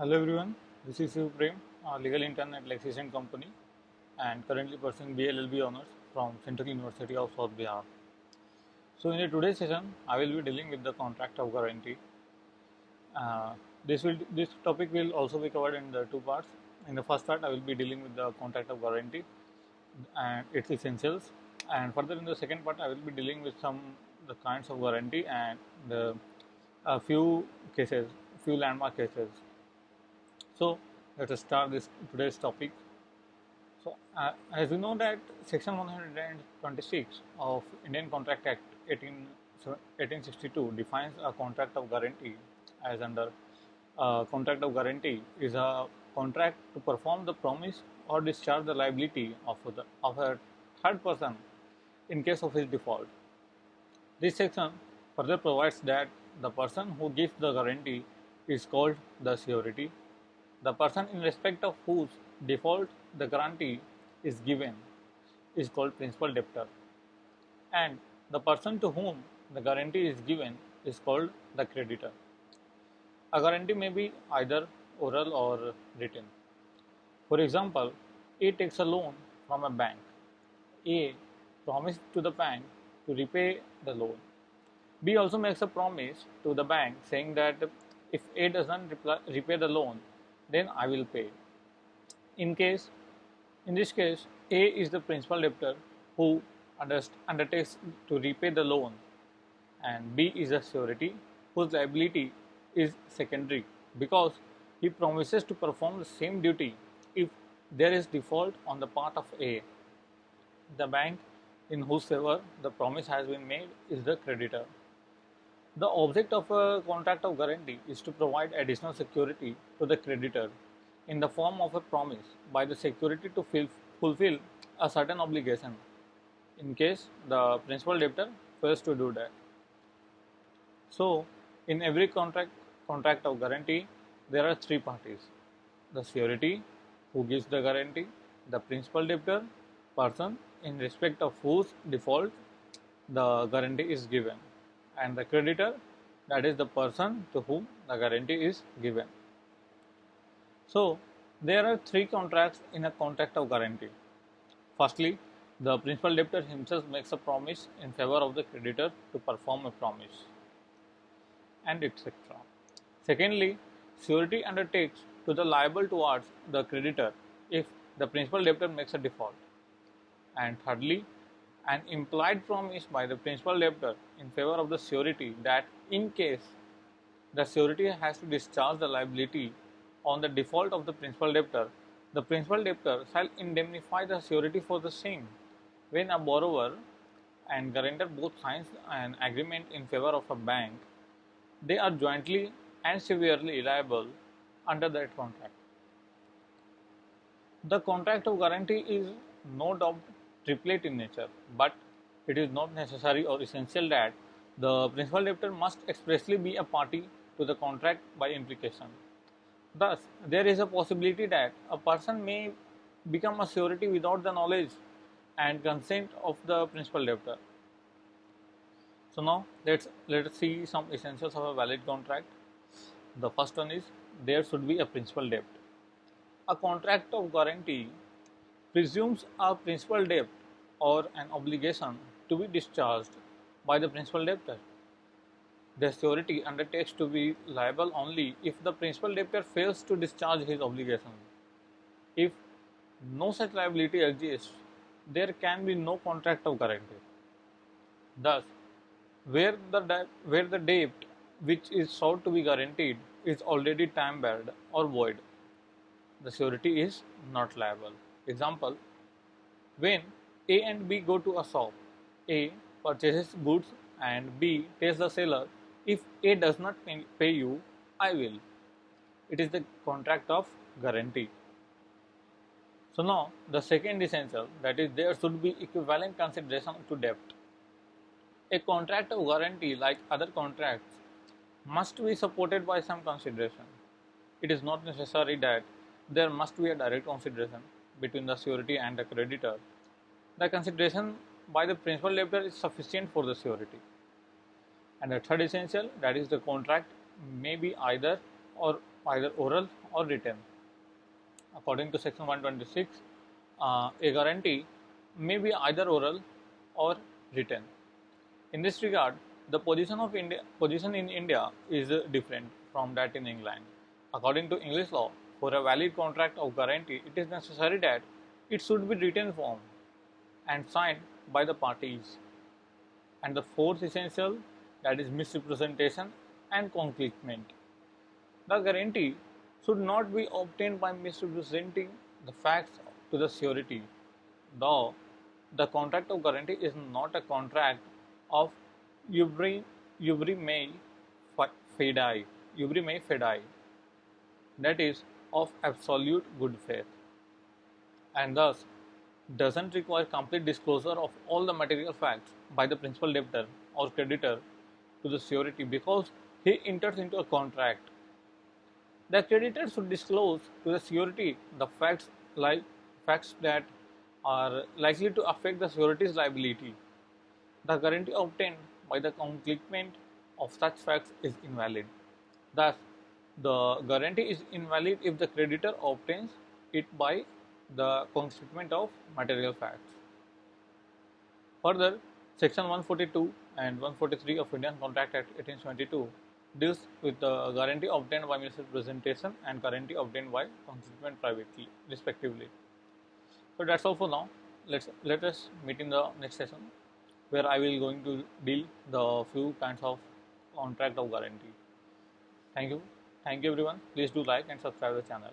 Hello everyone, this is Shiv Prem, legal intern at Lexis and Company, and currently pursuing BLLB honors from Central University of South Bihar. So in the today's session, I will be dealing with the contract of guarantee. Uh, this topic will also be covered in the two parts. In the first part, I will be dealing with the contract of guarantee and its essentials, and further in the second part, I will be dealing with some the kinds of guarantee and the a few cases, few landmark cases. So let us start this today's topic. So as you know that Section 126 of Indian Contract Act 1862 defines a contract of guarantee as under contract of guarantee is a contract to perform the promise or discharge the liability of a third person in case of his default. This section further provides that the person who gives the guarantee is called the surety. The person in respect of whose default the guarantee is given is called principal debtor, and the person to whom the guarantee is given is called the creditor. A guarantee may be either oral or written. For example, A takes a loan from a bank. A promises to the bank to repay the loan. B also makes a promise to the bank saying that if A does not repay the loan, then I will pay. In case, in this case, A is the principal debtor who undertakes to repay the loan, and B is a surety whose liability is secondary because he promises to perform the same duty if there is default on the part of A. The bank in whose favor the promise has been made is the creditor. The object of a contract of guarantee is to provide additional security to the creditor in the form of a promise by the security to fulfill a certain obligation in case the principal debtor fails to do that. So, in every contract of guarantee, there are three parties: the surety, who gives the guarantee; the principal debtor, person in respect of whose default the guarantee is given; and the creditor, that is the person to whom the guarantee is given. So, there are three contracts in a contract of guarantee. Firstly, the principal debtor himself makes a promise in favor of the creditor to perform a promise, and etc. Secondly, surety undertakes to the liable towards the creditor if the principal debtor makes a default. And thirdly, an implied promise by the principal debtor in favor of the surety that in case the surety has to discharge the liability on the default of the principal debtor shall indemnify the surety for the same when a borrower and guarantor both signs an agreement in favor of a bank, they are jointly and severally liable under that contract. The contract of guarantee is no doubt triplet in nature, but it is not necessary or essential that the principal debtor must expressly be a party to the contract by implication. Thus, there is a possibility that a person may become a surety without the knowledge and consent of the principal debtor. So now let's see some essentials of a valid contract. The first one is there should be a principal debt. A contract of guarantee presumes a principal debt or an obligation to be discharged by the principal debtor. The surety undertakes to be liable only if the principal debtor fails to discharge his obligation. If no such liability exists, there can be no contract of guarantee. Thus, where the debt which is sought to be guaranteed is already time-barred or void, the surety is not liable. Example: when A and B go to a shop, A purchases goods and B tells the seller, if A does not pay you, I will. It is the contract of guarantee. So now the second essential, that is there should be equivalent consideration to debt. A contract of guarantee, like other contracts, must be supported by some consideration. It is not necessary that there must be a direct consideration between the surety and the creditor. The consideration by the principal debtor is sufficient for the surety. And the third essential, that is the contract may be either or either oral or written. According to section 126, a guarantee may be either oral or written. In this regard, the position in India is different from that in England. According to English law, for a valid contract of guarantee, it is necessary that it should be written form and signed by the parties. And the fourth essential, that is misrepresentation and conclusion. The guarantee should not be obtained by misrepresenting the facts to the surety. Though the contract of guarantee is not a contract of ubri mei fidei, that is, of absolute good faith, and thus doesn't require complete disclosure of all the material facts by the principal debtor or creditor to the surety because he enters into a contract. The creditor should disclose to the surety the facts that are likely to affect the surety's liability. The guarantee obtained by the conclusion of such facts is invalid. Thus, the guarantee is invalid if the creditor obtains it by the conclusion of material facts. Further, Section 142 and 143 of Indian Contract Act 1872 deals with the guarantee obtained by misrepresentation and guarantee obtained by constituent privately, respectively. So that's all for now. Let us meet in the next session, where I will going to deal the few kinds of contract of guarantee. Thank you everyone. Please do like and subscribe the channel.